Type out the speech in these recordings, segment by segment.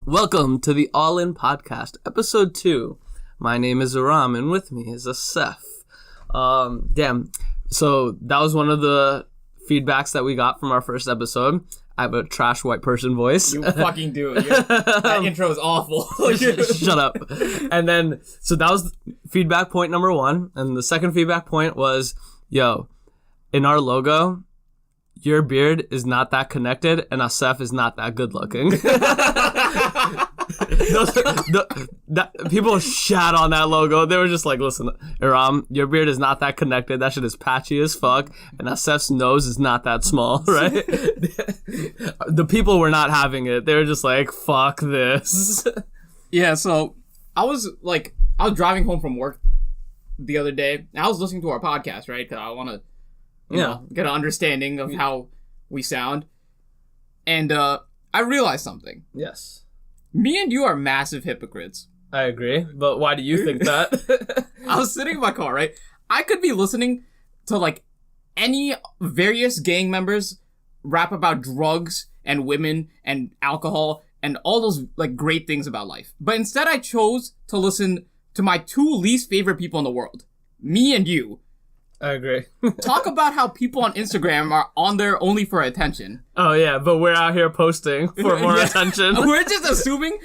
Welcome to the All In Podcast, episode 2. My name is Aram, and with me is Asef. So that was one of the feedbacks that we got from our first episode. I have a trash white person voice. You fucking do. That intro is awful. Shut up. And then, so that was feedback point number 1. And the second feedback point was, yo, in our logo, your beard is not that connected, and Asef is not that good looking. People shat on that logo. They were just like, listen, Aram, your beard is not that connected. That shit is patchy as fuck. And Asef's nose is not that small, right? The people were not having it. They were just like, fuck this. Yeah, so I was driving home from work the other day, and I was listening to our podcast, right? Because I want to get an understanding of how we sound. And I realized something. Yes. Me and you are massive hypocrites. I agree, but why do you think that? I was sitting in my car, right? I could be listening to any various gang members rap about drugs and women and alcohol and all those great things about life. But instead I chose to listen to my 2 least favorite people in the world. Me and you. I agree. Talk about how people on Instagram are on there only for attention. Oh yeah, but we're out here posting for more attention. We're just assuming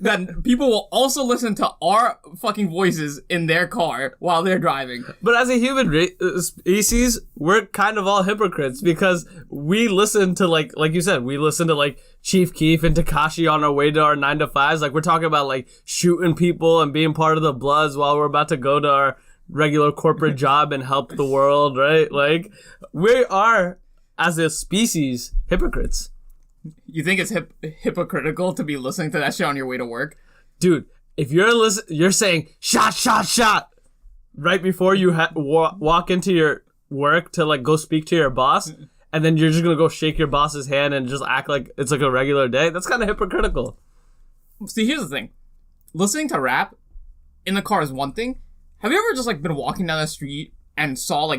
that people will also listen to our fucking voices in their car while they're driving. But as a human species, we're kind of all hypocrites because we listen to like you said, we listen to Chief Keef and Tekashi on our way to our 9 to 5s. We're talking about shooting people and being part of the Bloods while we're about to go to our regular corporate job and help the world, right? We are, as a species, hypocrites. You think it's hypocritical to be listening to that shit on your way to work? Dude, if you're saying, shot, right before you walk into your work to, go speak to your boss, and then you're just gonna go shake your boss's hand and just act like it's a regular day, that's kind of hypocritical. See, here's the thing. Listening to rap in the car is one thing. Have you ever just been walking down the street and saw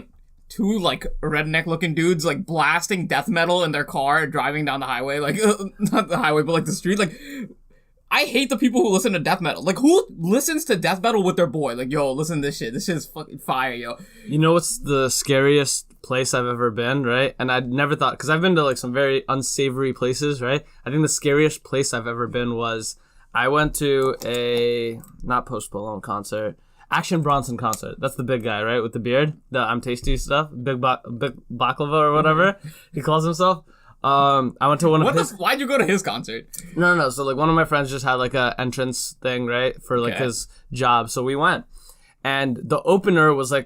2 redneck looking dudes blasting death metal in their car driving down the highway? Not the highway, but the street. I hate the people who listen to death metal. Who listens to death metal with their boy? Yo, listen to this shit. This shit is fucking fire, yo. You know what's the scariest place I've ever been, right? And I'd never thought, because I've been to some very unsavory places, right? I think the scariest place I've ever been was I went to a not Post Malone concert. Action Bronson concert. That's the big guy, right? With the beard. The I'm Tasty stuff. Big Baklava or whatever he calls himself. I went to one of his... Why'd you go to his concert? No. So one of my friends just had a entrance thing, right? For his job. So we went. And the opener was a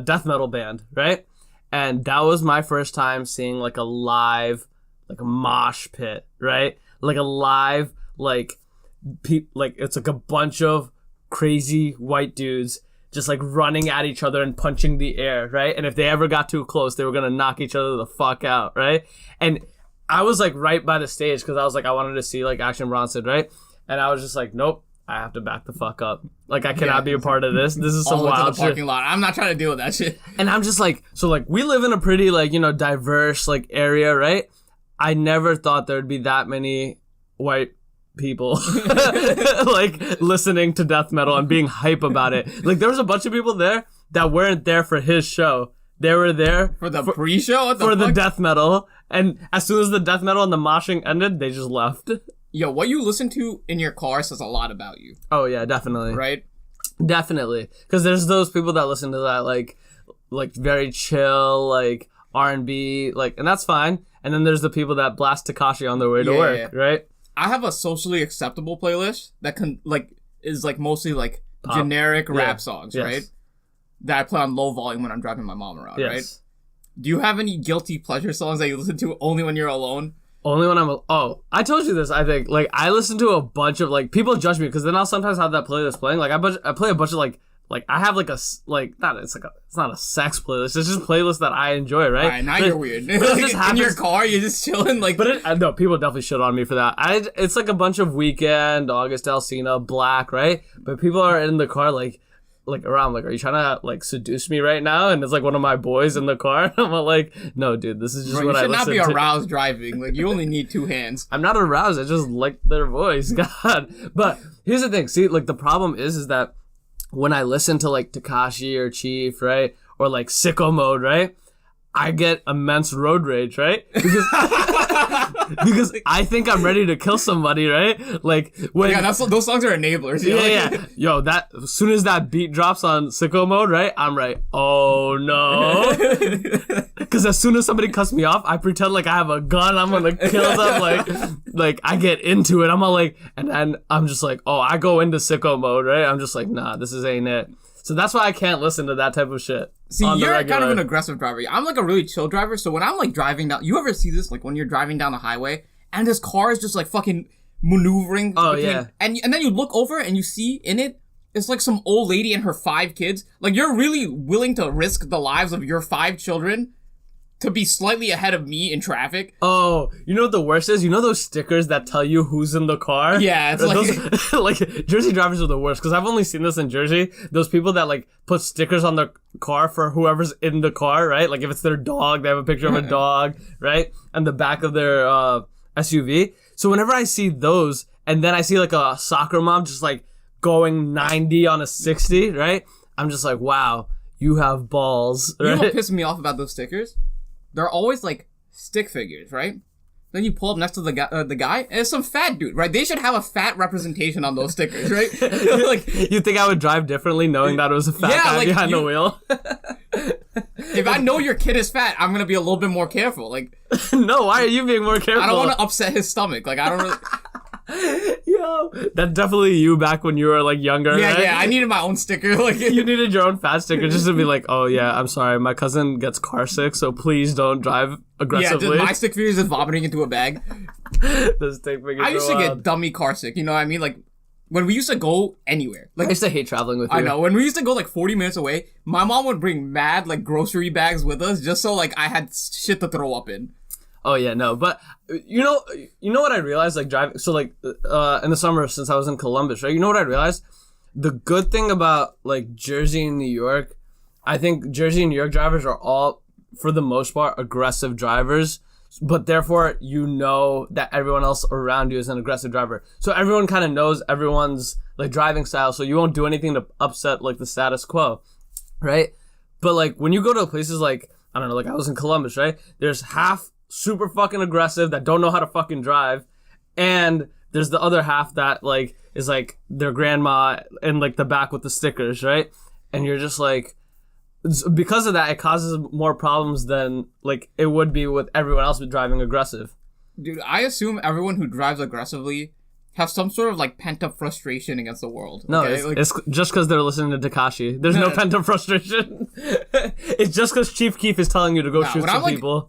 death metal band, right? And that was my first time seeing a live, a mosh pit, right? A live, it's a bunch of crazy white dudes just running at each other and punching the air, right? And if they ever got too close, they were gonna knock each other the fuck out, right? And I was right by the stage because I was I wanted to see Action Bronson, right? And I was just nope, I have to back the fuck up. I cannot be a part of this. This is some wild shit. Parking lot. I'm not trying to deal with that shit. And I'm just we live in a pretty diverse area, right? I never thought there'd be that many white people listening to death metal and being hype about it. There was a bunch of people there that weren't there for his show. They were there for the pre-show for the death metal, and as soon as the death metal and the moshing ended, they just left. Yo, what you listen to in your car says a lot about you. Oh yeah, definitely. Right? Definitely. Because there's those people that listen to that very chill R&B and that's fine. And then there's the people that blast Tekashi on their way to work, right? I have a socially acceptable playlist that is mostly pop, generic rap songs, right? That I play on low volume when I'm driving my mom around, right? Do you have any guilty pleasure songs that you listen to only when you're alone? Only when I'm... Oh, I told you this, I think. I listen to a bunch of, people judge me, because then I'll sometimes have that playlist playing. I play a bunch of, I have it's not a sex playlist. It's just a playlist that I enjoy, right? Alright, now you're weird. In your car, you're just chilling, But no, people definitely shit on me for that. It's a bunch of Weeknd, August Alsina, Black, right? But people are in the car, like around, like, are you trying to like seduce me right now? And it's like one of my boys in the car. I'm like, no, dude, this is just what I listen to. You should not be aroused driving. Like, you only need 2 hands. I'm not aroused. I just like their voice. God. But here's the thing. See, like the problem is that when I listen to like Tekashi or Chief, right, or like Sicko Mode, right, I get immense road rage, right? Because because I think I'm ready to kill somebody, right? Like when those songs are enablers. Yeah. Yo, that as soon as that beat drops on Sicko Mode, right? I'm right. Oh no. Because as soon as somebody cuts me off, I pretend like I have a gun. I'm gonna kill them. Like I get into it. I'm all like, and then I'm just like, oh, I go into Sicko Mode, right? I'm just like, nah, this ain't it. So that's why I can't listen to that type of shit. See, you're kind of an aggressive driver. I'm like a really chill driver. So when I'm like driving down, you ever see this? Like when you're driving down the highway and this car is just like fucking maneuvering. Oh yeah. And then you look over and you see in it, it's like some old lady and her 5 kids. Like you're really willing to risk the lives of your 5 children to be slightly ahead of me in traffic. Oh, you know what the worst is? You know those stickers that tell you who's in the car? Yeah, it's those, like Jersey drivers are the worst because I've only seen this in Jersey. Those people that like put stickers on the car for whoever's in the car, right? Like if it's their dog, they have a picture of a dog, right? And the back of their SUV. So whenever I see those, and then I see like a soccer mom just like going 90 on a 60, right? I'm just like, wow, you have balls, right? You know what pisses me off about those stickers? They're always like stick figures, right? Then you pull up next to the guy, and it's some fat dude, right? They should have a fat representation on those stickers, right? Like, you think I would drive differently knowing that it was a fat guy like behind the wheel? If I know your kid is fat, I'm gonna be a little bit more careful. Like, no, why are you being more careful? I don't want to upset his stomach. Like, I don't really. Yo, that's definitely you back when you were like younger. Yeah, right? yeah. I needed my own sticker. Like you needed your own fat sticker just to be like, oh yeah, I'm sorry, my cousin gets car sick, so please don't drive aggressively. Yeah, my stick figure is just vomiting into a bag. The stick figure. I used to get dummy car sick. You know what I mean? Like when we used to go anywhere. Like I used to hate traveling with you. I know. When we used to go like 40 minutes away, my mom would bring mad like grocery bags with us just so like I had shit to throw up in. Oh yeah, no, but you know what I realized, like driving, so like in the summer since I was in Columbus, right? You know what I realized? The good thing about like Jersey and New York, I think Jersey and New York drivers are all, for the most part, aggressive drivers, but therefore you know that everyone else around you is an aggressive driver. So everyone kind of knows everyone's like driving style, so you won't do anything to upset like the status quo, right? But like when you go to places like, I don't know, like I was in Columbus, right? There's half super fucking aggressive that don't know how to fucking drive, and there's the other half that like is like their grandma in like the back with the stickers, right? And you're just like, because of that, it causes more problems than like it would be with everyone else driving aggressive. Dude, I assume everyone who drives aggressively have some sort of like pent up frustration against the world. No, okay? it's just because they're listening to Tekashi. There's no pent up frustration. It's just because Chief Keef is telling you to go shoot some people.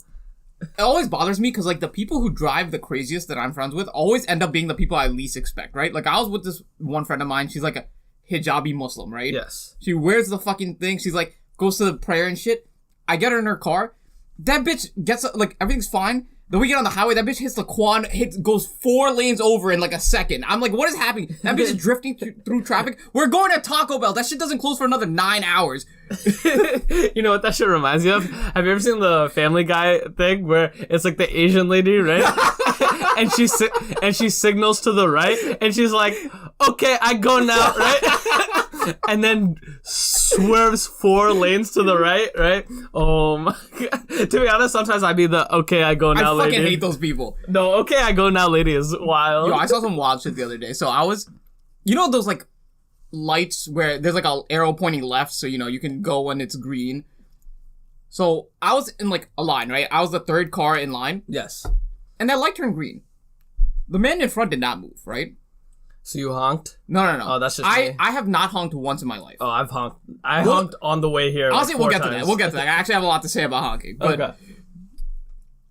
It always bothers me because, like, the people who drive the craziest that I'm friends with always end up being the people I least expect, right? Like, I was with this one friend of mine. She's, like, a hijabi Muslim, right? Yes. She wears the fucking thing. She's, like, goes to the prayer and shit. I get her in her car. That bitch gets, like, everything's fine. Then we get on the highway. That bitch hits the quad, goes 4 lanes over in, like, a second. I'm like, what is happening? That bitch is drifting through traffic. We're going to Taco Bell. That shit doesn't close for another 9 hours. You know what that shit reminds me of? Have you ever seen the Family Guy thing where it's like the Asian lady, right? and she signals to the right, and she's like, "Okay, I go now," right? And then swerves 4 lanes to the right? Oh my god! To be honest, sometimes I'd be the "Okay, I go now" lady. I fucking hate those people. No, "Okay, I go now" lady is wild. Yo, I saw some wild shit the other day. So I was, you know, those like lights where there's like an arrow pointing left, so you know you can go when it's green. So I was in like a line, right? I was the 3rd car in line. Yes. And that light turned green. The man in front did not move, right? So you honked? No. Oh, that's just me. I have not honked once in my life. Oh, I've honked. I honked on the way here. Honestly, we'll get to that. We'll get to that. I actually have a lot to say about honking. But, okay.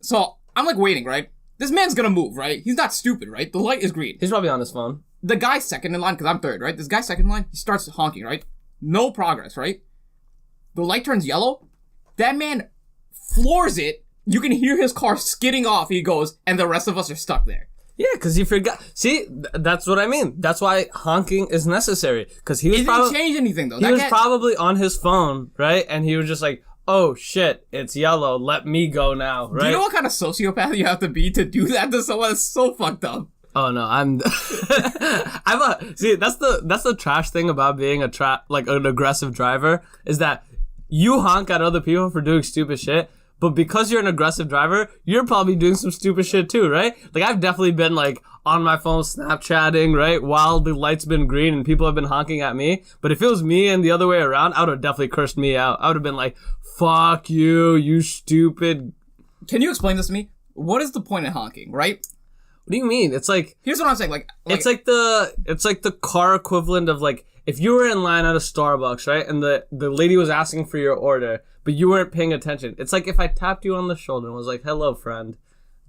So I'm like waiting, right? This man's gonna move, right? He's not stupid, right? The light is green. He's probably on his phone. The guy's second in line, because I'm 3rd, right? This guy's second in line, he starts honking, right? No progress, right? The light turns yellow. That man floors it. You can hear his car skidding off. He goes, and the rest of us are stuck there. Yeah, because he forgot. See, that's what I mean. That's why honking is necessary. Because he was It didn't change anything, though. He was probably on his phone, right? And he was just like, oh, shit, it's yellow. Let me go now, right? Do you know what kind of sociopath you have to be to do that to someone? It's so fucked up. Oh no, see, that's the trash thing about being an aggressive driver is that you honk at other people for doing stupid shit, but because you're an aggressive driver, you're probably doing some stupid shit too, right? Like I've definitely been like on my phone Snapchatting, right, while the light's been green and people have been honking at me. But if it was me and the other way around, I would have definitely cursed me out. I would have been like, "Fuck you, you stupid." Can you explain this to me? What is the point of honking, right? What do you mean? It's like here's what I'm saying. Like it's like the car equivalent of like if you were in line at a Starbucks, right, and the lady was asking for your order, but you weren't paying attention. It's like if I tapped you on the shoulder and was like, "Hello, friend,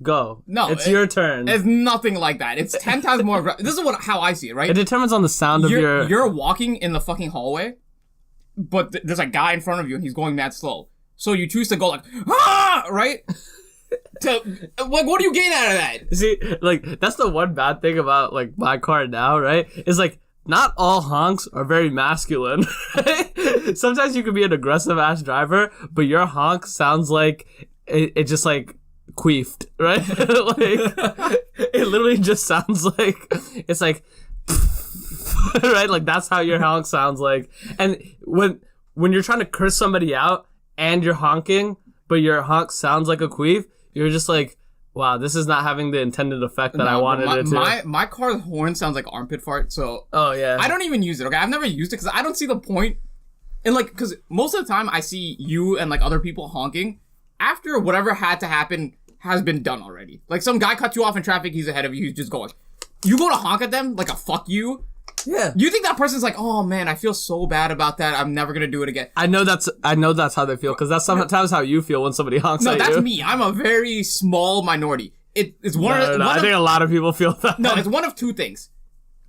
go." No, it's your turn. It's nothing like that. It's 10 times more. This is how I see it, right? It determines on the sound of your. You're walking in the fucking hallway, but there's a guy in front of you and he's going mad slow. So you choose to go like, ah, right? Like, what do you gain out of that? See, like, that's the one bad thing about, like, my car now, right? Is, like, not all honks are very masculine, right? Sometimes you can be an aggressive-ass driver, but your honk sounds like it just, like, queefed, right? Like, it literally just sounds like, it's like, right? Like, that's how your honk sounds like. And when you're trying to curse somebody out and you're honking, but your honk sounds like a queef, you're just like, wow, this is not having the intended effect that I wanted it to. My car's horn sounds like armpit fart, so... Oh, yeah. I don't even use it, okay? I've never used it because I don't see the point. And, like, because most of the time I see you and, like, other people honking after whatever had to happen has been done already. Like, some guy cuts you off in traffic, he's ahead of you, he's just going. You go to honk at them, like a fuck you... Yeah. You think that person's like, oh man, I feel so bad about that. I'm never gonna do it again. I know that's how they feel because that's sometimes how you feel when somebody honks at you. No, that's me. I'm a very small minority. It's one of I think a lot of people feel that. No, it's one of two things: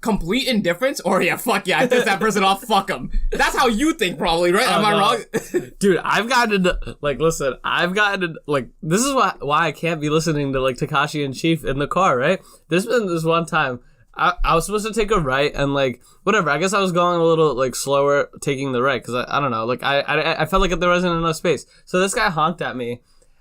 complete indifference, or yeah, fuck yeah, I pissed that person off. Fuck them. That's how you think, probably, right? Am I wrong? Dude, I've gotten this is why I can't be listening to like Tekashi and Chief in the car, right? There's been this one time. I was supposed to take a right and like whatever. I guess I was going a little like slower taking the right because I don't know. Like I felt like there wasn't enough space. So this guy honked at me,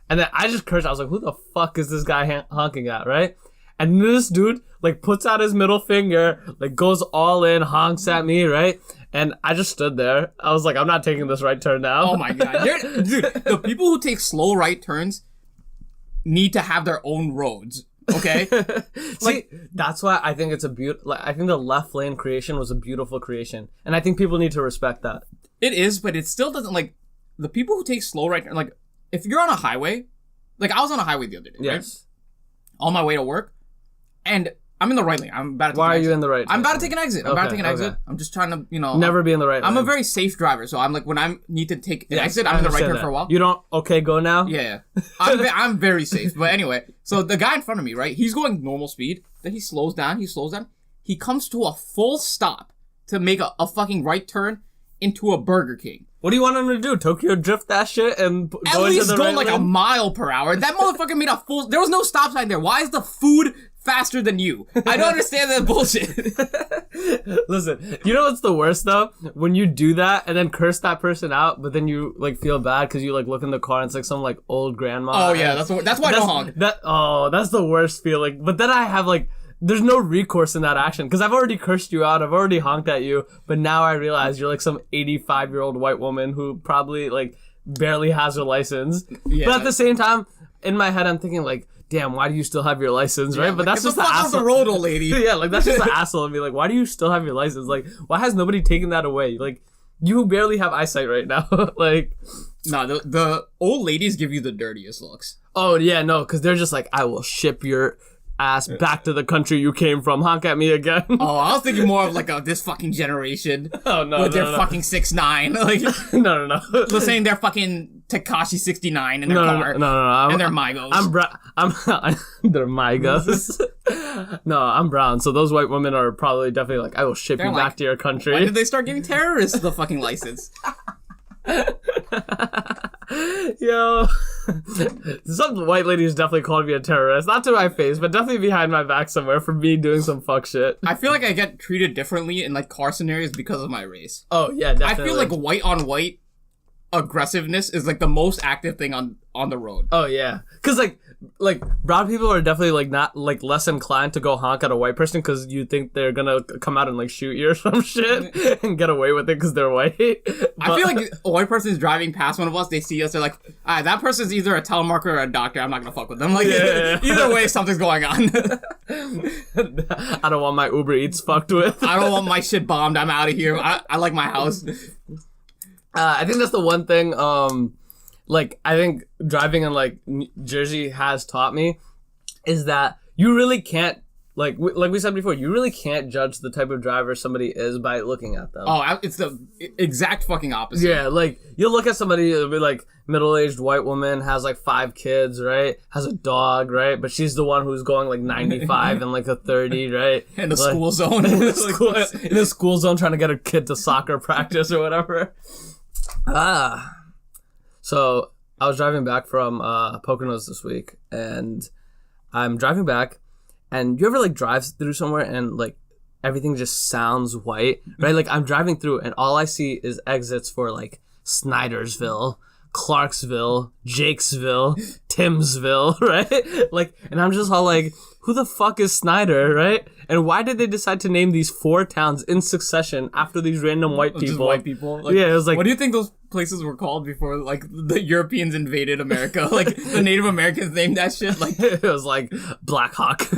and then I just cursed. I was like, "Who the fuck is this guy honking at?" Right? And this dude like puts out his middle finger, like goes all in, honks at me, right? And I just stood there. I was like, "I'm not taking this right turn now." Oh my god, dude! The people who take slow right turns need to have their own roads. Okay. See, that's why I think it's I think the left lane creation was a beautiful creation, and I think people need to respect that. It is, but it still doesn't like the people who take slow right. Like, if you're on a highway, like I was on a highway the other day, right? On my way to work, and I'm in the right lane. I'm about to. Why are you in the right? I'm about to take an exit. I'm about to take an exit. I'm just trying to, never be in the right. I'm a very safe driver, so I'm like when I need to take an exit, I'm in the right turn for a while. You don't go now. Yeah. I'm very safe. But anyway, so the guy in front of me, right? He's going normal speed. Then he slows down. He comes to a full stop to make a fucking right turn into a Burger King. What do you want him to do? Tokyo drift that shit and go into the right lane? At least go like a mile per hour. That motherfucker made a full. There was no stop sign there. Why is the food faster than you? I don't understand that bullshit. Listen, you know what's the worst though? When you do that and then curse that person out, but then you like feel bad because you like look in the car and it's like some like old grandma. Oh yeah, that's why I don't honk. That's the worst feeling. But then I have like, there's no recourse in that action because I've already cursed you out. I've already honked at you, but now I realize you're like some 85-year-old white woman who probably like barely has her license. Yeah. But at the same time, in my head, I'm thinking like, damn, why do you still have your license, right? Yeah, but like, that's just the asshole. The road, old lady. Yeah, like that's just the asshole of me. Like, why do you still have your license? Like, why has nobody taken that away? Like, you barely have eyesight right now. Like, no, the old ladies give you the dirtiest looks. Oh yeah, no, because they're just like, I will ship your ass back to the country you came from. Honk at me again. Oh, I was thinking more of like this fucking generation. Oh no, with their fucking 6'9". Like no. They're saying they're fucking Tekashi 69 in their car. No. And they're Migos. They're Migos. No, I'm brown. So those white women are probably definitely like, I will ship you back to your country. Why did they start giving terrorists the fucking license? Yo. Some white ladies definitely called me a terrorist. Not to my face, but definitely behind my back somewhere for me doing some fuck shit. I feel like I get treated differently in like car scenarios because of my race. Oh, yeah, definitely. I feel like white on white aggressiveness is like the most active thing on the road. Oh, yeah. Because like brown people are definitely like not like less inclined to go honk at a white person because you think they're gonna come out and like shoot you or some shit and get away with it because they're white. I feel like a white person is driving past one of us, they see us, they're like, alright, that person's either a telemarketer or a doctor, I'm not gonna fuck with them. Like, either way, something's going on. I don't want my Uber Eats fucked with. I don't want my shit bombed, I'm out of here. I like my house. I think that's the one thing, like, I think driving in, like, Jersey has taught me is that you really can't, like we said before, you really can't judge the type of driver somebody is by looking at them. Oh, it's the exact fucking opposite. Yeah, like, you'll look at somebody, it'll be like, middle-aged white woman, has, like, 5 kids, right? Has a dog, right? But she's the one who's going, like, 95 and, like, a 30, right? In the like, school zone. in the school zone trying to get her kid to soccer practice or whatever. So I was driving back from Poconos this week, and I'm driving back, and you ever like drive through somewhere and like everything just sounds white, right? Like I'm driving through and all I see is exits for like Snydersville, Clarksville, Jakesville, Timsville, right? Like, and I'm just all like, who the fuck is Snyder, right? And why did they decide to name these 4 towns in succession after these random white people? Just white people? Like, yeah, it was like... What do you think those places were called before, like, the Europeans invaded America? Like, the Native Americans named that shit? Like, it was like Black Hawk.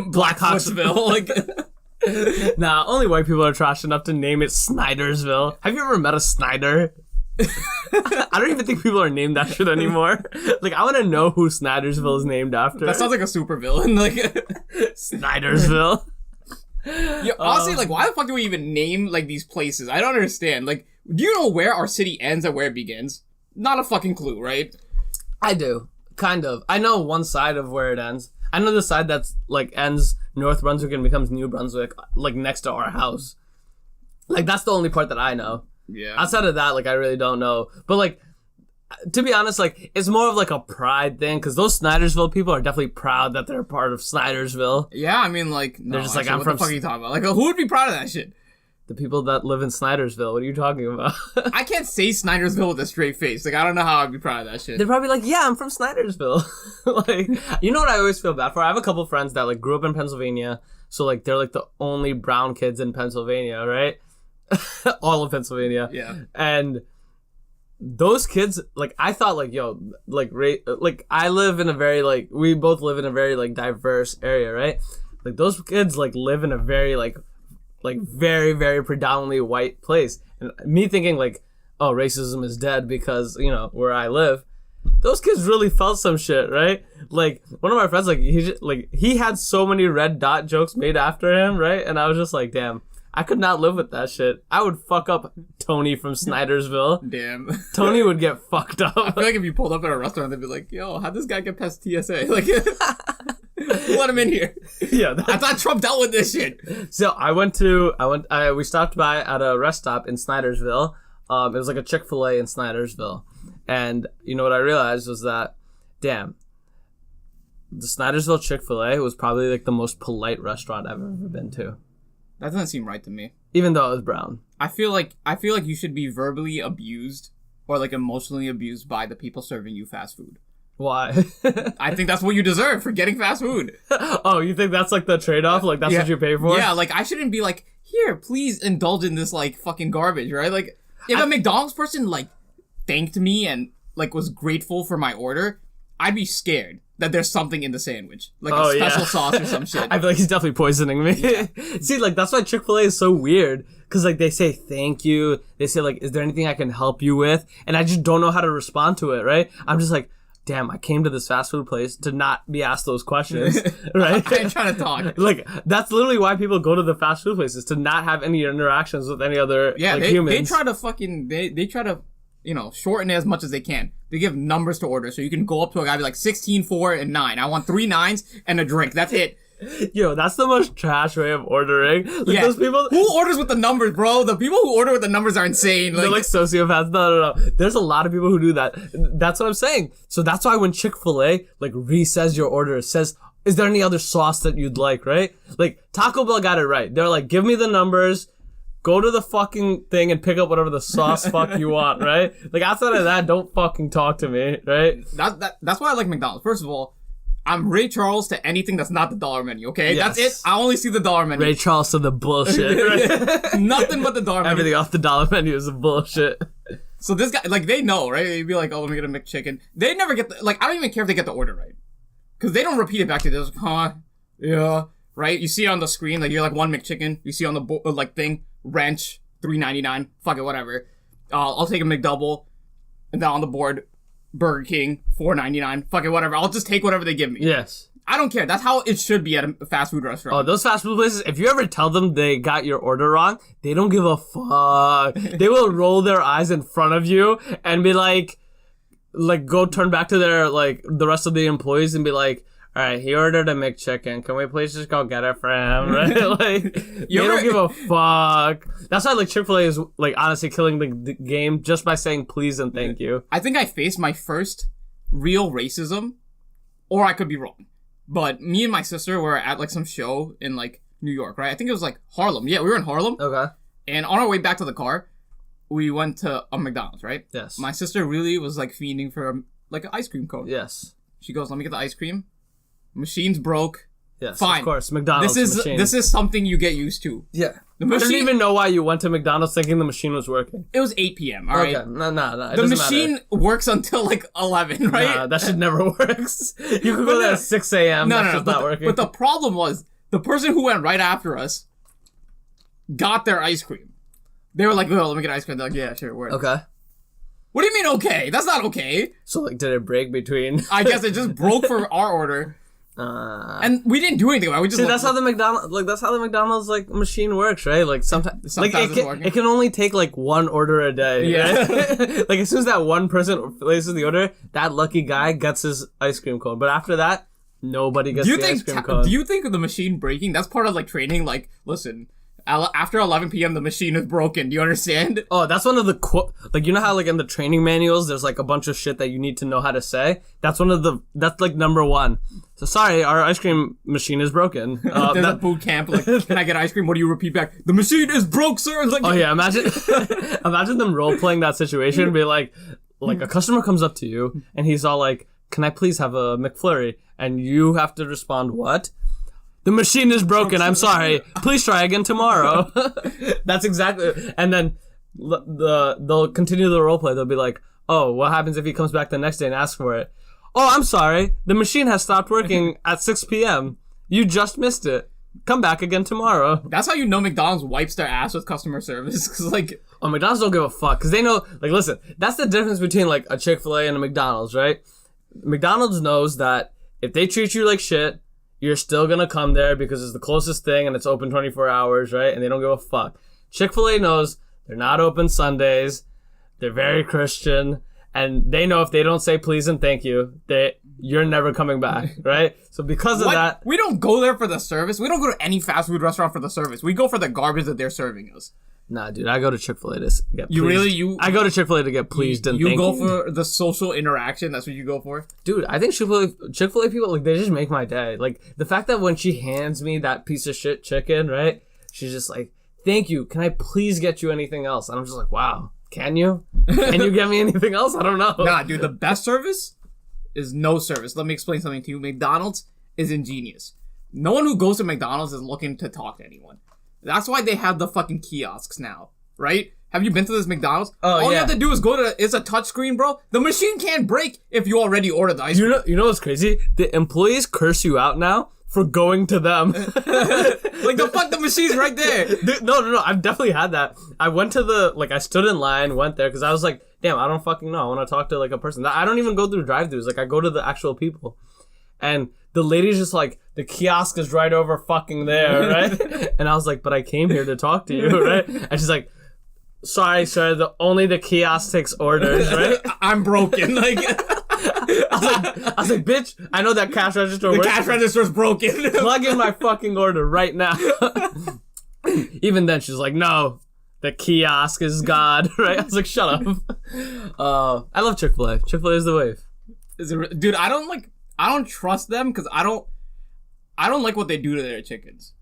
Black Hawksville. Like... Nah, only white people are trash enough to name it Snydersville. Have you ever met a Snyder? I don't even think people are named that shit anymore. Like, I want to know who Snydersville is named after. That sounds like a super villain. Like Snydersville. Yeah, honestly, like, why the fuck do we even name like these places? I don't understand. Like, do you know where our city ends and where it begins? Not a fucking clue, right? I do, kind of. I know one side of where it ends. I know the side that's like ends North Brunswick and becomes New Brunswick, like next to our house. Like, that's the only part that I know. Yeah. Outside of that, like, I really don't know. But, like, to be honest, like, it's more of, like, a pride thing. Because those Snydersville people are definitely proud that they're part of Snydersville. Yeah, I mean, like, no, they're just actually, like, I'm what from... the fuck are you talking about? Like, who would be proud of that shit? The people that live in Snydersville. What are you talking about? I can't say Snydersville with a straight face. Like, I don't know how I'd be proud of that shit. They're probably like, yeah, I'm from Snydersville. Like, you know what I always feel bad for? I have a couple friends that, like, grew up in Pennsylvania. So, like, they're, like, the only brown kids in Pennsylvania, right? All of Pennsylvania. Yeah. And those kids, like, I thought, like, yo, like, I live in a very, like, we both live in a very, like, diverse area, right? Like, those kids, like, live in a very, like, very, very predominantly white place. And me thinking, like, oh, racism is dead because, you know, where I live. Those kids really felt some shit, right? Like, one of my friends, like, he had so many red dot jokes made after him, right? And I was just like, damn. I could not live with that shit. I would fuck up Tony from Snydersville. Damn. Tony would get fucked up. I feel like if you pulled up at a restaurant, they'd be like, yo, how'd this guy get past TSA? Like, let him in here. Yeah. I thought Trump dealt with this shit. So we stopped by at a rest stop in Snydersville. It was like a Chick-Fil-A in Snydersville. And you know what I realized was that, damn, the Snydersville Chick-Fil-A was probably like the most polite restaurant I've ever been to. That doesn't seem right to me. Even though it was brown. I feel like you should be verbally abused or like emotionally abused by the people serving you fast food. Why? I think that's what you deserve for getting fast food. Oh, you think that's like the trade-off? Like that's what you pay for? Yeah, like I shouldn't be like, here, please indulge in this like fucking garbage, right? Like if a McDonald's person like thanked me and like was grateful for my order, I'd be scared that there's something in the sandwich. Like a special sauce or some shit. I feel like he's definitely poisoning me. Yeah. See, like, that's why Chick-fil-A is so weird. Because, like, they say thank you. They say, like, is there anything I can help you with? And I just don't know how to respond to it, right? I'm just like, damn, I came to this fast food place to not be asked those questions, right? I ain't trying to talk. Like, that's literally why people go to the fast food places, to not have any interactions with any other humans. They try to fucking, they try to, you know, shorten it as much as they can. They give numbers to order, so you can go up to a guy and be like, 16, 4, and 9. I want 3 9s and a drink. That's it. Yo, that's the most trash way of ordering. Like those people who orders with the numbers, bro. The people who order with the numbers are insane. They're like sociopaths. No. There's a lot of people who do that. That's what I'm saying. So that's why when Chick-fil-A like resays your order, it says, is there any other sauce that you'd like, right? Like Taco Bell got it right. They're like, give me the numbers, go to the fucking thing and pick up whatever the sauce fuck you want, right? Like outside of that, don't fucking talk to me, right? That's why I like McDonald's. First of all, I'm Ray Charles to anything that's not the dollar menu, okay? Yes. That's it. I only see the dollar menu. Ray Charles to the bullshit, right? Nothing but the dollar menu. Everything off the dollar menu is a bullshit. So this guy, like, they know, right? They'd be like, oh, let me get a McChicken. They never get the, like, I don't even care if they get the order right. Because they don't repeat it back to you. They're like, huh? Yeah. Right? You see it on the screen, like, you're like, one McChicken. You see on the, like, thing, wrench, $3.99. Fuck it, whatever. I'll take a McDouble. And then on the board, Burger King, $4.99. Fuck it, whatever. I'll just take whatever they give me. Yes. I don't care. That's how it should be at a fast food restaurant. Oh, those fast food places, if you ever tell them they got your order wrong, they don't give a fuck. They will roll their eyes in front of you and be like, go turn back to their, like, the rest of the employees and be like, all right, he ordered a McChicken. Can we please just go get it for him? Right? Like, they don't give a fuck. That's why, like, Chick-fil-A is, like, honestly killing the game just by saying please and thank you. I think I faced my first real racism, or I could be wrong. But me and my sister were at, like, some show in, like, New York, right? I think it was, like, Harlem. Yeah, we were in Harlem. Okay. And on our way back to the car, we went to a McDonald's, right? Yes. My sister really was, like, fiending for, like, an ice cream cone. Yes. She goes, let me get the ice cream. Machine's broke. Yes, fine. Of course, McDonald's machine. This is something you get used to. Yeah. The machine, I didn't even know why you went to McDonald's thinking the machine was working. It was 8 p.m., all right? Okay, no. The machine works until, like, 11, right? Nah, that shit never works. You could go there at 6 a.m. No, not working. But the problem was, the person who went right after us got their ice cream. They were like, oh, let me get ice cream. They're like, yeah, sure, word. Okay. What do you mean okay? That's not okay. So, like, did it break between? I guess it just broke for our order. And we didn't do anything about it. We just that's how the McDonald's like machine works, right? Like sometimes like it can only take like one order a day. Yeah. Right? Like as soon as that one person places the order, that lucky guy gets his ice cream cone. But after that, nobody gets the ice cream cone. Do you think of the machine breaking? That's part of like training. Like, listen, after 11 p.m. the machine is broken. Do you understand? Oh, that's one of the like, you know how like in the training manuals there's like a bunch of shit that you need to know how to say. That's like number one. So sorry, our ice cream machine is broken. There's a boot camp. Like, can I get ice cream? What do you repeat back? The machine is broke, sir. Like, oh yeah, imagine them role playing that situation and be like a customer comes up to you and he's all like, "Can I please have a McFlurry?" And you have to respond, "What?" "The machine is broken. I'm sorry. Please try again tomorrow." That's exactly. And then they'll continue the role play. They'll be like, "Oh, what happens if he comes back the next day and asks for it?" "Oh, I'm sorry. The machine has stopped working at 6 p.m. You just missed it. Come back again tomorrow." That's how you know McDonald's wipes their ass with customer service. Cause like, oh, McDonald's don't give a fuck. Cause they know, like, listen, that's the difference between like a Chick-fil-A and a McDonald's, right? McDonald's knows that if they treat you like shit, you're still gonna come there because it's the closest thing and it's open 24 hours, right? And they don't give a fuck. Chick-fil-A knows they're not open Sundays. They're very Christian. And they know if they don't say please and thank you, you're never coming back, right? So because of that... We don't go there for the service. We don't go to any fast food restaurant for the service. We go for the garbage that they're serving us. Nah, dude, I go to Chick-fil-A to get pleased. I go to Chick-fil-A to get pleased and thank you. You go for the social interaction? That's what you go for? Dude, I think Chick-fil-A people, like, they just make my day. Like, the fact that when she hands me that piece of shit chicken, right? She's just like, "Thank you. Can I please get you anything else?" And I'm just like, wow. Can you? Can you get me anything else? I don't know. Nah, dude, the best service is no service. Let me explain something to you. McDonald's is ingenious. No one who goes to McDonald's is looking to talk to anyone. That's why they have the fucking kiosks now, right? Have you been to this McDonald's? Oh, All you have to do is it's a touchscreen, bro. The machine can't break if you already ordered the ice cream. You know what's crazy? The employees curse you out now for going to them. Like, the fuck, the machine's right there. No. I've definitely had that. I went to I stood in line, went there, because I was like, damn, I don't fucking know. I want to talk to, like, a person. I don't even go through drive-thrus. Like, I go to the actual people. And the lady's just like, the kiosk is right over fucking there, right? And I was like, but I came here to talk to you, right? And she's like, "Sorry, sir, only the kiosk takes orders," right? I'm broken. Like, I was like, bitch, I know that cash register works. The cash register's broken. Plug in my fucking order right now. Even then, she's like, no, the kiosk is God, right? I was like, shut up. I love Chick-fil-A. Chick-fil-A is the wave. Dude, I don't trust them because I don't like what they do to their chickens.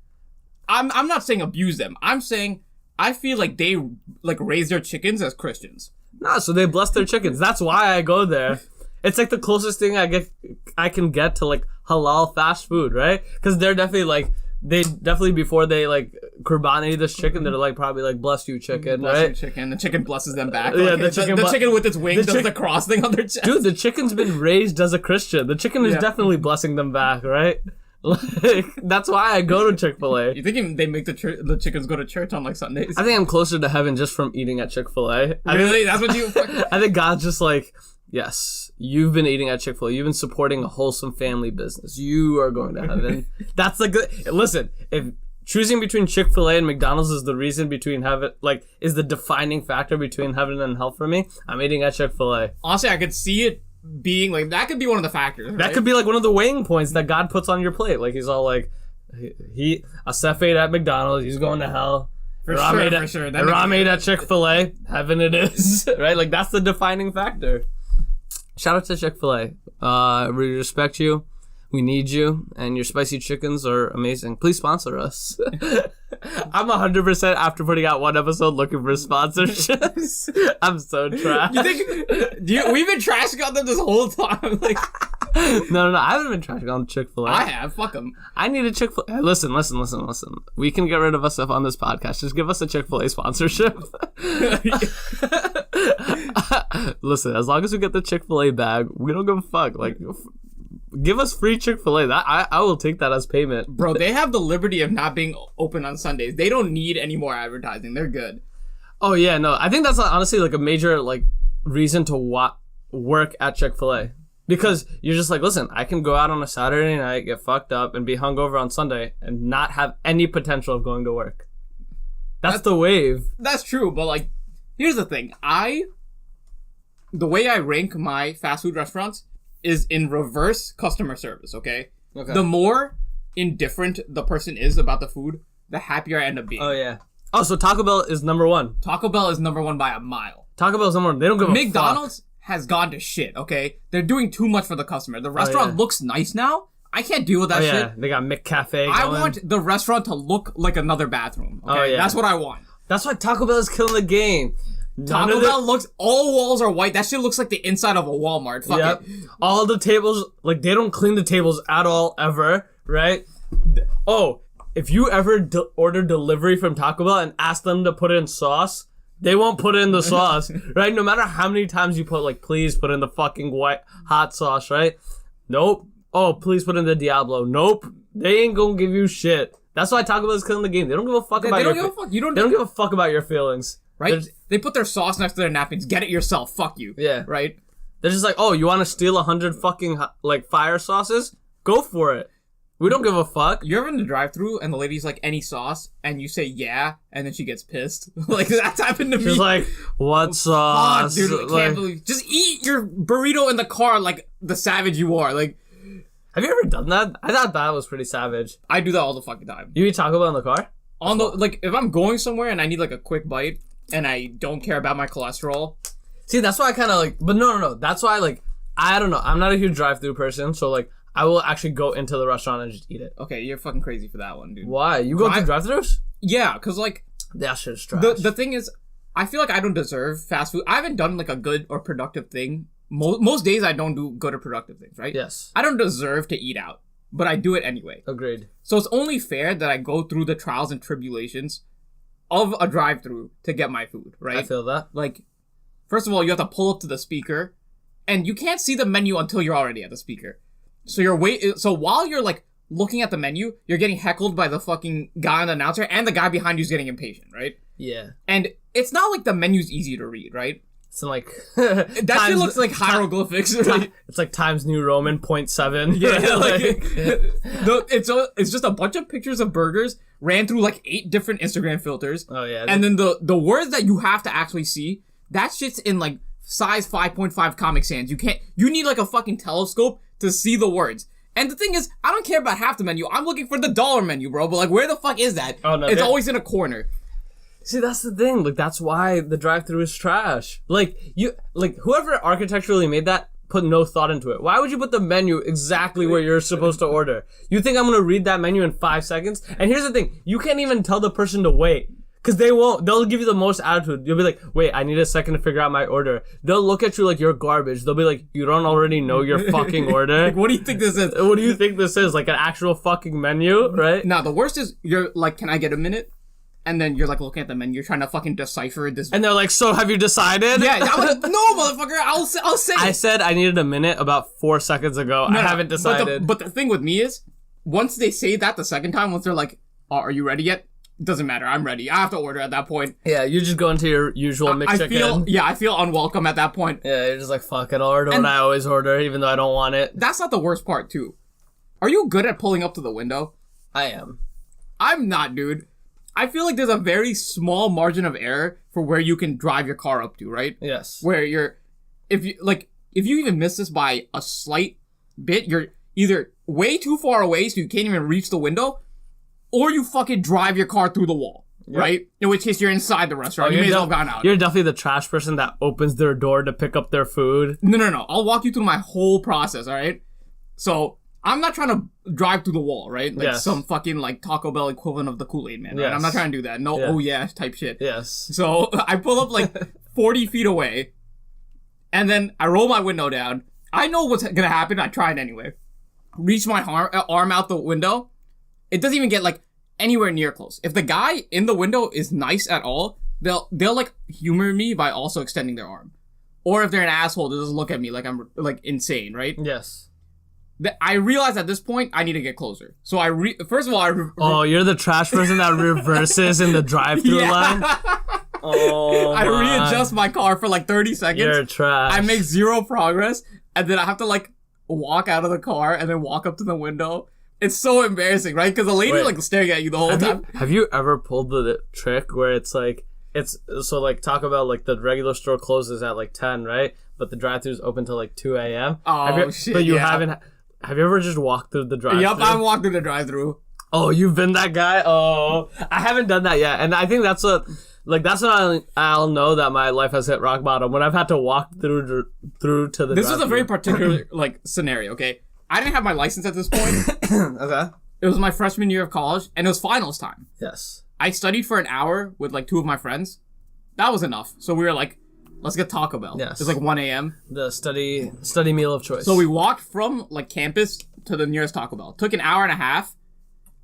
I'm not saying abuse them. I'm saying I feel like they like raise their chickens as Christians. Nah, so they bless their chickens. That's why I go there. It's like the closest thing I can get to like halal fast food, right? Because they're definitely like before they like qurbani this chicken, they're like probably like bless you chicken, bless right? You, chicken. The chicken blesses them back. Yeah, like, the chicken with its wings does the cross thing on their chest. Dude, the chicken's been raised as a Christian. The chicken is definitely blessing them back, right? Like, that's why I go to Chick-fil-A. You think they make the chickens go to church on like Sundays? I think I'm closer to heaven just from eating at Chick-fil-A. Really? That's what you... I think God's just like, yes, you've been eating at Chick-fil-A. You've been supporting a wholesome family business. You are going to heaven. That's the good... Listen, if choosing between Chick-fil-A and McDonald's is the reason between heaven, like, is the defining factor between heaven and hell for me, I'm eating at Chick-fil-A. Honestly, I could see it being like that could be one of the factors. Right? That could be like one of the weighing points that God puts on your plate. Like he's all like, Asef ate at McDonald's, he's going to hell. For sure. Ram ate at Chick-fil-A, heaven it is. Right? Like that's the defining factor. Shout out to Chick-fil-A. We respect you. We need you, and your spicy chickens are amazing. Please sponsor us. I'm 100% after putting out one episode looking for sponsorships. I'm so trash. We've been trashing on them this whole time. Like, no, I haven't been trashing on Chick-fil-A. I have. Fuck them. I need a Chick-fil-A. Listen. We can get rid of us stuff on this podcast. Just give us a Chick-fil-A sponsorship. Listen, as long as we get the Chick-fil-A bag, we don't give a fuck. Like, give us free Chick-fil-A. I will take that as payment. Bro, they have the liberty of not being open on Sundays. They don't need any more advertising. They're good. Oh, yeah, no. I think that's honestly like a major like reason to work at Chick-fil-A. Because you're just like, listen, I can go out on a Saturday night, get fucked up, and be hungover on Sunday and not have any potential of going to work. That's the wave. That's true, but like, here's the thing. The way I rank my fast food restaurants is in reverse customer service, okay? The more indifferent the person is about the food, the happier I end up being. Oh, yeah. Oh, so Taco Bell is number one. Taco Bell is number one by a mile. Taco Bell is number one. They don't give a fuck. McDonald's has gone to shit, okay? They're doing too much for the customer. The restaurant looks nice now. I can't deal with that shit. They got Mc-Cafe I want the restaurant to look like another bathroom, okay? Oh, yeah. That's what I want. That's why Taco Bell is killing the game. Taco Bell looks, all walls are white. That shit looks like the inside of a Walmart. Fuck it. All the tables, like, they don't clean the tables at all, ever, right? Oh, if you ever order delivery from Taco Bell and ask them to put in sauce, they won't put in the sauce, right? No matter how many times you put, like, please put in the fucking white hot sauce, right? Nope. Oh, please put in the Diablo. Nope. They ain't gonna give you shit. That's why Taco Bell is killing the game. They don't give a fuck about your feelings. They don't give a fuck about your feelings. Right? They put their sauce next to their napkins. Get it yourself. Fuck you. Yeah. Right? They're just like, oh, you want to steal 100 fucking, like, fire sauces? Go for it. We don't give a fuck. You're ever in the drive-thru and the lady's like, any sauce? And you say, yeah, and then she gets pissed. Like, that's happened to me. She's like, what sauce? Fuck, dude, I can't believe. Just eat your burrito in the car like the savage you are. Like, have you ever done that? I thought that was pretty savage. I do that all the fucking time. You eat Taco Bell in the car? Like, if I'm going somewhere and I need, like, a quick bite, and I don't care about my cholesterol. See, that's why I kind of like... But no. That's why, like... I don't know. I'm not a huge drive-thru person, so, like, I will actually go into the restaurant and just eat it. Okay, you're fucking crazy for that one, dude. Why? You go through drive-thrus? Yeah, because, like... That shit's trash. The thing is, I feel like I don't deserve fast food. I haven't done, like, a good or productive thing. Most days I don't do good or productive things, right? Yes. I don't deserve to eat out, but I do it anyway. Agreed. So it's only fair that I go through the trials and tribulations of a drive-thru to get my food, right? I feel that. Like, first of all, you have to pull up to the speaker, and you can't see the menu until you're already at the speaker. So while you're, like, looking at the menu, you're getting heckled by the fucking guy on the announcer, and the guy behind you's getting impatient, right? Yeah. And it's not like the menu's easy to read, right? It's like... that shit looks like hieroglyphics, right? It's like Times New Roman 0.7. Yeah, it's just a bunch of pictures of burgers ran through like 8 different Instagram filters. Oh, yeah. And then the words that you have to actually see, that shit's in like size 5.5 Comic Sans. You need like a fucking telescope to see the words. And the thing is, I don't care about half the menu. I'm looking for the dollar menu, bro. But like, where the fuck is that? Oh, no, it's always in a corner. See, that's the thing. Like, that's why the drive-thru is trash. Like, whoever architecturally made that put no thought into it. Why would you put the menu exactly where you're supposed to order? You think I'm gonna read that menu in 5 seconds? And here's the thing. You can't even tell the person to wait. Because they won't. They'll give you the most attitude. You'll be like, wait, I need a second to figure out my order. They'll look at you like you're garbage. They'll be like, you don't already know your fucking order? Like, what do you think this is? What do you think this is? Like an actual fucking menu, right? No, the worst is you're like, can I get a minute? And then you're like looking at the menu, you're trying to fucking decipher this. And they're like, so have you decided? Yeah, I'm like, no, motherfucker, I'll say it. I said I needed a minute about 4 seconds ago. I haven't decided. But the thing with me is, once they say that the second time, once they're like, oh, are you ready yet? Doesn't matter. I'm ready. I have to order at that point. Yeah, you just go into your usual Mc-Chick-Fil-A. I feel unwelcome at that point. Yeah, you're just like, fuck it, I'll order what I always order, even though I don't want it. That's not the worst part, too. Are you good at pulling up to the window? I am. I'm not, dude. I feel like there's a very small margin of error for where you can drive your car up to, right? Yes. Where if you even miss this by a slight bit, you're either way too far away so you can't even reach the window, or you fucking drive your car through the wall, right? In which case you're inside the restaurant. You may as well have gone out. You're definitely the trash person that opens their door to pick up their food. No. I'll walk you through my whole process, all right? So I'm not trying to drive through the wall, right? Like some fucking like Taco Bell equivalent of the Kool-Aid Man, right? Yes. I'm not trying to do that. No, oh yeah type shit. Yes. So I pull up like 40 feet away, and then I roll my window down. I know what's gonna happen. I try it anyway. Reach my arm out the window. It doesn't even get like anywhere near close. If the guy in the window is nice at all, they'll like humor me by also extending their arm. Or if they're an asshole, they'll just look at me like I'm like insane, right? Yes. I realize at this point I need to get closer. So first of all, oh, you're the trash person that reverses in the drive-thru line. Oh, I readjust my car for like 30 seconds. You're trash. I make zero progress, and then I have to like walk out of the car and then walk up to the window. It's so embarrassing, right? Because the lady's like staring at you the whole time. Have you ever pulled the trick where it's like, so like Taco Bell, like the regular store closes at like 10, right? But the drive-thru is open till like 2 a.m. Oh, shit. But you haven't. Have you ever just walked through the drive-thru? Yep, I've walked through the drive-thru. Oh, you've been that guy? Oh, I haven't done that yet. And I think that's what I'll know that my life has hit rock bottom, when I've had to walk through to the drive-thru. This is a very particular like scenario, okay? I didn't have my license at this point. Okay. It was my freshman year of college, and it was finals time. Yes. I studied for an hour with like 2 of my friends. That was enough. So we were like, let's get Taco Bell. Yes. It's like 1 a.m. The study meal of choice. So we walked from like campus to the nearest Taco Bell. Took an hour and a half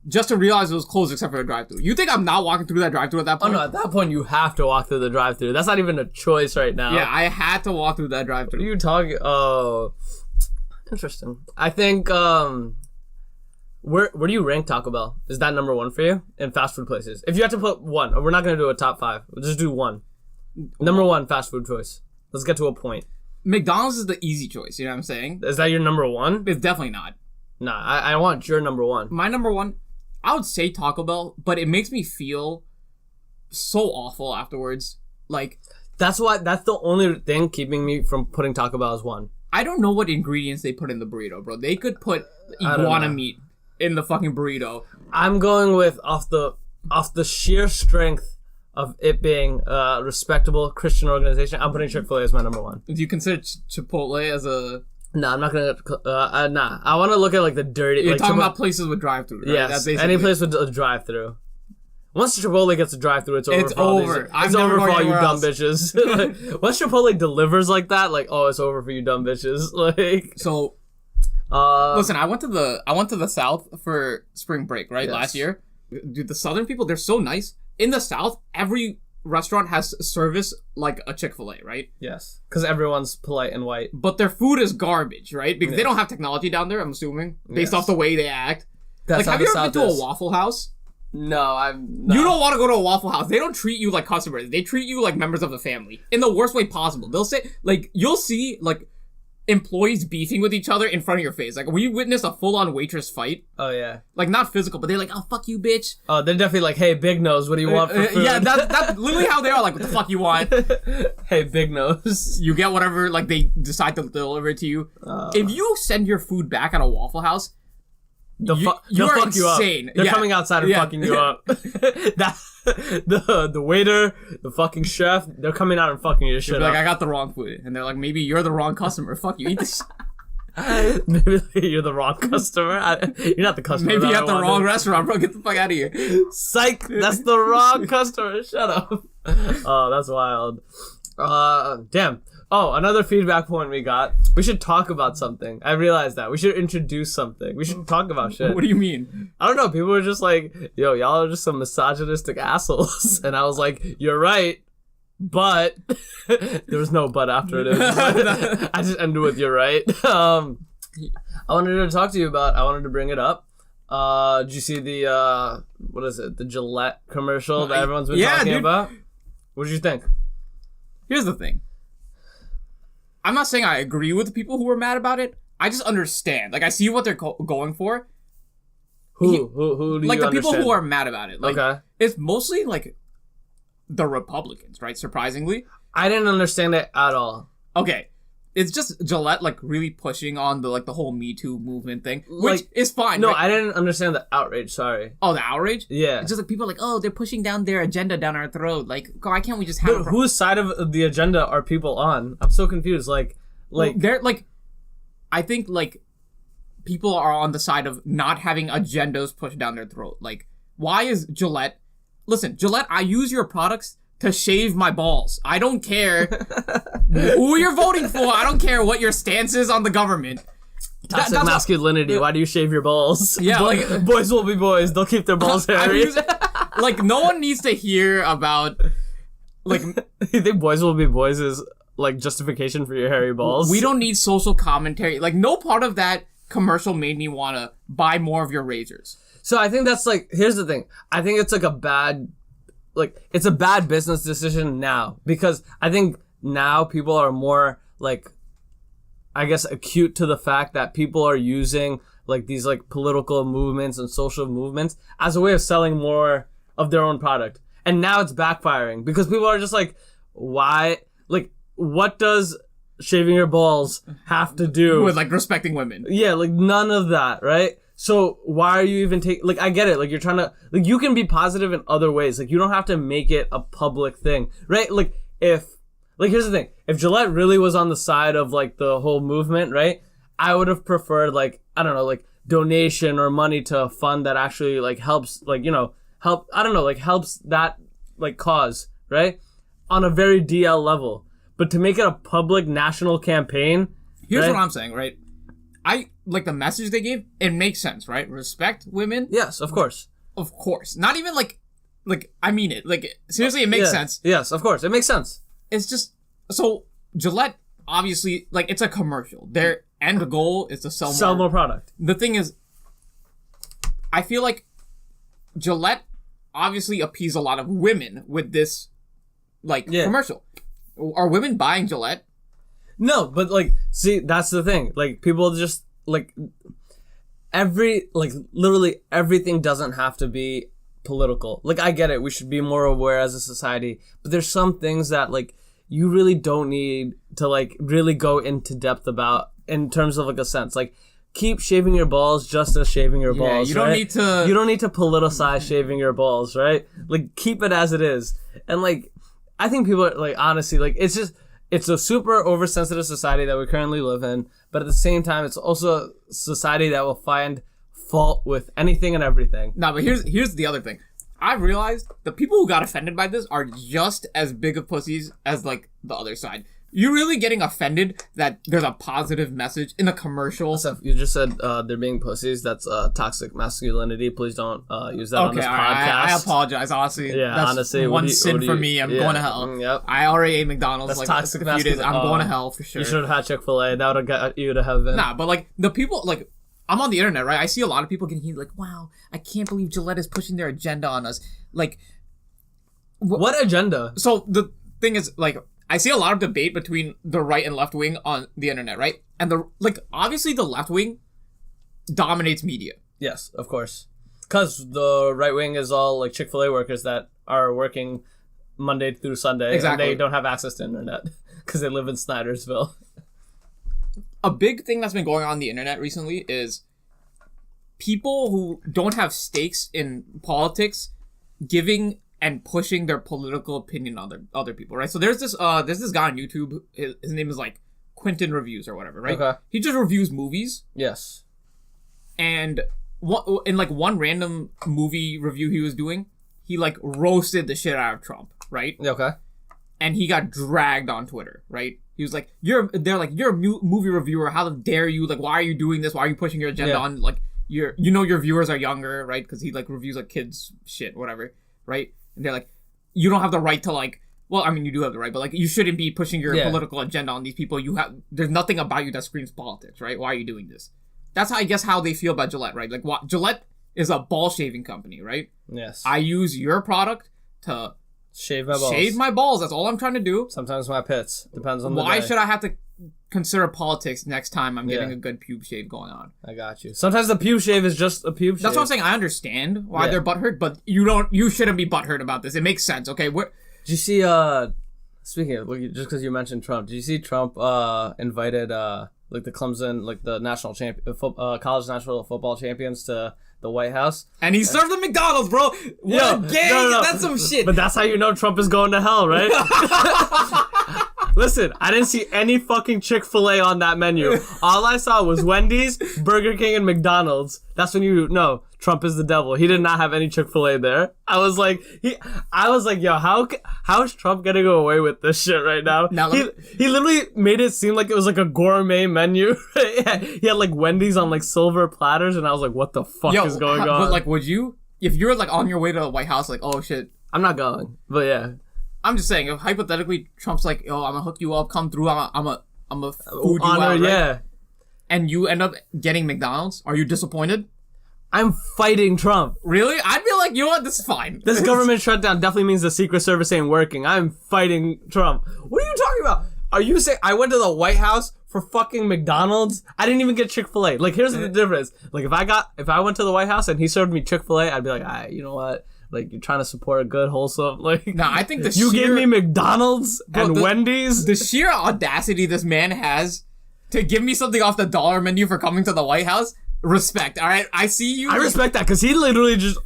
just to realize it was closed except for a drive-thru. You think I'm not walking through that drive-thru at that point? Oh no, at that point you have to walk through the drive-thru. That's not even a choice right now. Yeah, I had to walk through that drive-thru. What are you talking? Oh, interesting. I think where do you rank Taco Bell? Is that number 1 for you in fast food places? If you had to put one, we're not gonna do a top 5. We'll just do one. Number 1 fast food choice. Let's get to a point. McDonald's is the easy choice. You know what I'm saying? Is that your number 1? It's definitely not. Nah, I want your number 1. My number 1, I would say Taco Bell, but it makes me feel so awful afterwards. Like, that's the only thing keeping me from putting Taco Bell as 1. I don't know what ingredients they put in the burrito, bro. They could put iguana meat in the fucking burrito. I'm going with off the sheer strength of it being a respectable Christian organization. I'm putting Chick-Fil-A as my number 1. Do you consider Chipotle as a... Nah, I'm not gonna. Nah, I want to look at like the dirty. You're like, talking about places with drive-thru, right? Yes, any place with a drive-thru. Once Chipotle gets a drive-thru, it's over. It's over. It's over for all you dumb bitches. Like, once Chipotle delivers like that, like, oh, it's over for you dumb bitches. Like, so, listen, I went to the South for spring break, right? Yes. Last year, dude, the Southern people, they're so nice. In the South, every restaurant has service like a Chick-fil-A, right? Yes, because everyone's polite and white. But their food is garbage, right? Because they don't have technology down there, I'm assuming, based off the way they act. That's like, have you ever been to a Waffle House? No, You don't want to go to a Waffle House. They don't treat you like customers. They treat you like members of the family in the worst way possible. They'll say, like, you'll see, like, employees beefing with each other in front of your face. Like, we witnessed a full-on waitress fight. Oh, yeah. Like, not physical, but they're like, oh, fuck you, bitch. Oh, they're definitely like, hey, Big Nose, what do you want for food? Yeah, that's literally how they are. Like, what the fuck you want? Hey, Big Nose. You get whatever, like, they decide to deliver it to you. If you send your food back at a Waffle House, they'll fuck you insane. up. They're coming outside and fucking you up. The waiter, the fucking chef, they're coming out and fucking your shit up. Like, I got the wrong food. And they're like, maybe you're the wrong customer. Fuck you, eat this. Maybe you're the wrong customer. You're not the customer. Maybe you're at the wrong restaurant, bro. Get the fuck out of here. Psych, that's the wrong customer. Shut up. Oh, that's wild. Damn. Oh, another feedback point we got. We should talk about something. I realized that. We should introduce something. We should talk about shit. What do you mean? I don't know. People were just like, yo, y'all are just some misogynistic assholes. And I was like, you're right. But there was no but after it. I just ended with you're right. I wanted to talk to you about, I wanted to bring it up. Did you see the, what is it? The Gillette commercial that everyone's been talking about? What did you think? Here's the thing. I'm not saying I agree with the people who were mad about it. I just understand. Like, I see what they're going for. Who do you like, the understand? people who are mad about it. Like, okay. It's mostly, like, the Republicans, right? Surprisingly. I didn't understand it at all. Okay. It's just Gillette, like, really pushing on the, like, the whole Me Too movement thing, which like, is fine. No, right? I didn't understand the outrage, sorry. Oh, the outrage? Yeah. It's just like people are like, oh, they're pushing down their agenda down our throat. Like, why can't we just have whose side of the agenda are people on? I'm so confused. Like, well, they're, like, I think, like, people are on the side of not having agendas pushed down their throat. Like, why is Gillette... Listen, Gillette, I use your products to shave my balls. I don't care who you're voting for. I don't care what your stance is on the government. Toxic masculinity. Why do you shave your balls? Yeah, like... Boys will be boys. They'll keep their balls hairy. Like, no one needs to hear about... Like... You think boys will be boys is, like, justification for your hairy balls? We don't need social commentary. Like, no part of that commercial made me want to buy more of your razors. So I think that's, like... Here's the thing. I think it's, like, a bad business decision now, because I think now people are more, like, I guess, acute to the fact that people are using, like, these, like, political movements and social movements as a way of selling more of their own product. And now it's backfiring because people are just like, why? Like, what does shaving your balls have to do with, like, respecting women? Yeah, like, none of that, right? So why are you even taking... Like, I get it. Like, you're trying to... Like, you can be positive in other ways. Like, you don't have to make it a public thing, right? Like, if... Like, here's the thing. If Gillette really was on the side of, like, the whole movement, right? I would have preferred, like, I don't know, like, donation or money to a fund that actually, like, helps, like, you know, helps that, like, cause, right? On a very DL level. But to make it a public national campaign... Here's right? what I'm saying, right? Like, the message they gave, it makes sense, right? Respect women. Yes, of course. Of course. Not even, like, I mean it. Like, seriously, it makes sense. Yes, of course. It makes sense. It's just... So, Gillette, obviously, like, it's a commercial. Their end goal is to sell more product. The thing is, I feel like Gillette obviously appease a lot of women with this, like, commercial. Are women buying Gillette? No, but, like, see, that's the thing. Like, people just, like, literally everything doesn't have to be political. Like, I get it. We should be more aware as a society. But there's some things that, like, you really don't need to, like, really go into depth about in terms of, like, a sense. Like, keep shaving your balls just as shaving your balls, you don't right? need to... You don't need to politicize shaving your balls, right? Like, keep it as it is. And, like, I think people are, like, honestly, like, it's just... It's a super oversensitive society that we currently live in, but at the same time, it's also a society that will find fault with anything and everything. No, but here's the other thing. I realized the people who got offended by this are just as big of pussies as, like, the other side. You're really getting offended that there's a positive message in a commercial. So you just said they're being pussies. That's toxic masculinity. Please don't use that on this podcast. I apologize, honestly. Yeah, that's honestly. one sin for me. I'm going to hell. Yep. I already ate McDonald's. That's like toxic a few days. I'm going to hell for sure. You should have had Chick-Fil-A. That would have got you to heaven. Nah, but, like, the people, like, I'm on the internet, right? I see a lot of people getting heated, like, wow, I can't believe Gillette is pushing their agenda on us. Like... What agenda? So, the thing is, like... I see a lot of debate between the right and left wing on the internet, right? And obviously the left wing dominates media. Yes, of course. Because the right wing is all like Chick-fil-A workers that are working Monday through Sunday. Exactly. And they don't have access to internet because they live in Snydersville. A big thing that's been going on the internet recently is people who don't have stakes in politics giving and pushing their political opinion on other people, right? So there's this guy on YouTube. His name is like Quentin Reviews or whatever, right? Okay. He just reviews movies. Yes. And in like one random movie review he was doing, he like roasted the shit out of Trump, right? Okay. And he got dragged on Twitter, right? He was like, you're a movie reviewer. How dare you? Like, why are you doing this? Why are you pushing your agenda on like your viewers are younger, right? Because he like reviews like kids shit, whatever, right? And they're like, you don't have the right to like, well, I mean, you do have the right, but like, you shouldn't be pushing your political agenda on these people. There's nothing about you that screams politics, right? Why are you doing this? That's how they feel about Gillette, right? Like, Gillette is a ball shaving company, right? Yes. I use your product to shave my balls. Shave my balls. That's all I'm trying to do. Sometimes my pits. Depends on the Why day. should I have to consider politics next time I'm getting a good pube shave going on? I got you. Sometimes the pube shave is just a pube shave. That's what I'm saying. I understand why they're butthurt, but you shouldn't be butthurt about this. It makes sense, okay? Did you see, speaking of, just because you mentioned Trump, did you see Trump invited like the Clemson, like the national college national football champions to the White House? And he served them McDonald's, bro. What a gang. No. That's some shit. But that's how you know Trump is going to hell, right? Listen, I didn't see any fucking Chick-fil-A on that menu. All I saw was Wendy's, Burger King, and McDonald's. That's when you know Trump is the devil. He did not have any Chick-fil-A there. I was like, yo, how is Trump gonna go away with this shit right now? He literally made it seem like it was like a gourmet menu. He had like Wendy's on like silver platters, and I was like, what the fuck is going on? But like, would you, if you were like on your way to the White House, like, oh shit, I'm not going, but yeah. I'm just saying, if hypothetically Trump's like, yo, I'm gonna hook you up, come through, I'm a food you honor, out, right? Yeah. And you end up getting McDonald's, are you disappointed? I'm fighting Trump. Really? I'd be like, you know what, this is fine. This government shutdown definitely means the Secret Service ain't working. I'm fighting Trump. What are you talking about? Are you saying I went to the White House for fucking McDonald's? I didn't even get Chick-fil-A. Like, here's the difference. Like, if I went to the White House and he served me Chick-fil-A, I'd be like, alright, you know what? Like, you're trying to support a good, wholesome, like... Nah, I think you gave me McDonald's and Wendy's? The sheer audacity this man has to give me something off the dollar menu for coming to the White House, respect, alright? I see you... I respect that, because he literally just...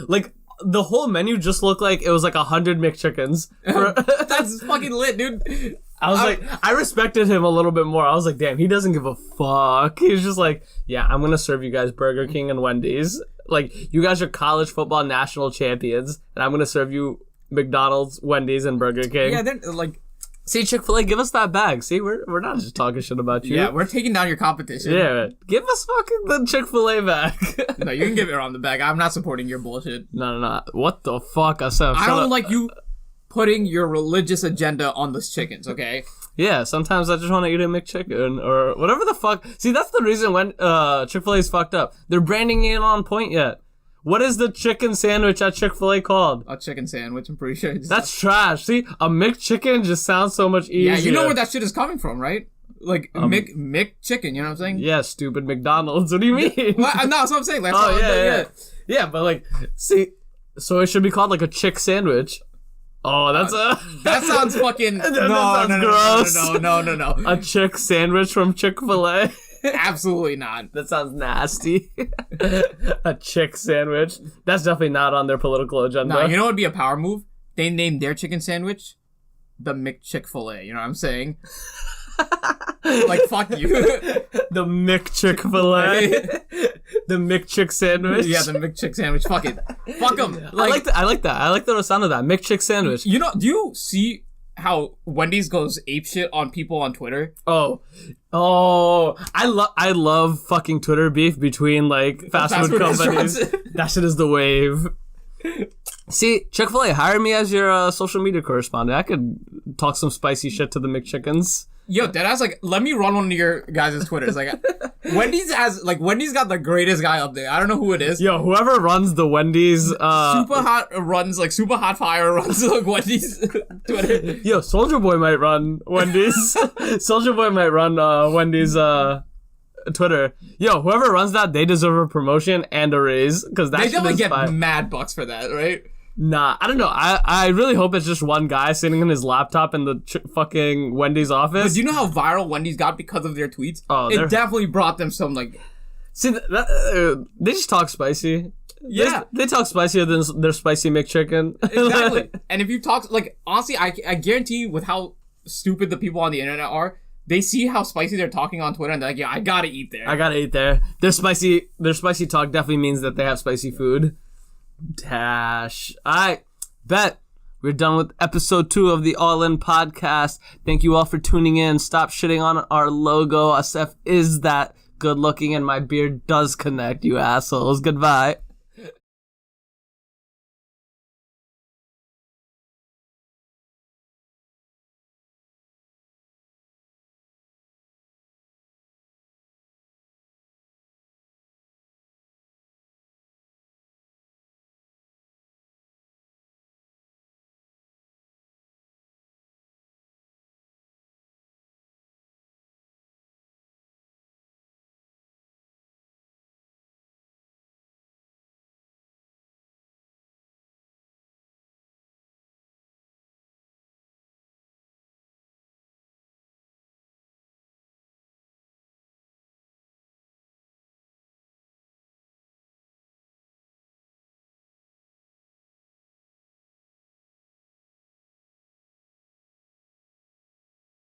Like, the whole menu just looked like it was like 100 McChickens. That's fucking lit, dude. I was like, I respected him a little bit more. I was like, damn, he doesn't give a fuck. He's just like, yeah, I'm gonna serve you guys Burger King and Wendy's. Like, you guys are college football national champions, and I'm gonna serve you McDonald's, Wendy's, and Burger King. Yeah, then like, see, Chick-fil-A, give us that bag. See, we're not just talking shit about you. Yeah, we're taking down your competition. Yeah, give us fucking the Chick-fil-A bag. No, you can give it on the bag. I'm not supporting your bullshit. No. What the fuck? I don't like you putting your religious agenda on those chickens, okay? Yeah, sometimes I just want to eat a McChicken or whatever the fuck. See, that's the reason when Chick-fil-A's fucked up. They're branding it on point yet. What is the chicken sandwich at Chick-fil-A called? A chicken sandwich, I'm pretty sure. That's trash. See, a McChicken just sounds so much easier. Yeah, you know where that shit is coming from, right? Like, McChicken, you know what I'm saying? Yeah, stupid McDonald's. What do you mean? Well, no, that's what I'm saying. Yeah, but like, see, so it should be called like a chick sandwich. Oh, that sounds fucking... that sounds gross. No. A chick sandwich from Chick-fil-A? Absolutely not. That sounds nasty. A chick sandwich. That's definitely not on their political agenda. No, you know what would be a power move? They named their chicken sandwich the Mc-Chick-Fil-A. You know what I'm saying? Like, fuck you. The Mc-Chick-Fil-A. The Mc-Chick sandwich. Yeah, the Mc-Chick sandwich. Fuck it. Fuck them. Like, I like that. I like the sound of that. Mc-Chick sandwich. You know, do you see how Wendy's goes apeshit on people on Twitter? Oh, I love fucking Twitter beef between like fast food companies. That shit is the wave. See, Chick-fil-A, hire me as your social media correspondent. I could talk some spicy shit to the McChickens. Yo, deadass, like, let me run one of your guys' Twitters. Like, Wendy's got the greatest guy up there. I don't know who it is. Yo, whoever runs the Wendy's, Super Hot Fire runs like Wendy's Twitter. Yo, Soldier Boy might run Wendy's. Soldier Boy might run Wendy's Twitter. Yo, whoever runs that, they deserve a promotion and a raise because that they definitely get fine. mad bucks for that, right? Nah, I don't know. I really hope it's just one guy sitting in his laptop in the fucking Wendy's office. But do you know how viral Wendy's got because of their tweets? Oh, it definitely brought them some, like... See, they just talk spicy. Yeah. They talk spicier than their spicy McChicken. Exactly. And if you talk... Like, honestly, I guarantee you with how stupid the people on the internet are, they see how spicy they're talking on Twitter and they're like, yeah, I gotta eat there. Their spicy talk definitely means that they have spicy food. Dash. I bet we're done with episode 2 of the All In podcast. Thank you all for tuning in. Stop shitting on our logo. Asef is that good looking and my beard does connect, you assholes. Goodbye.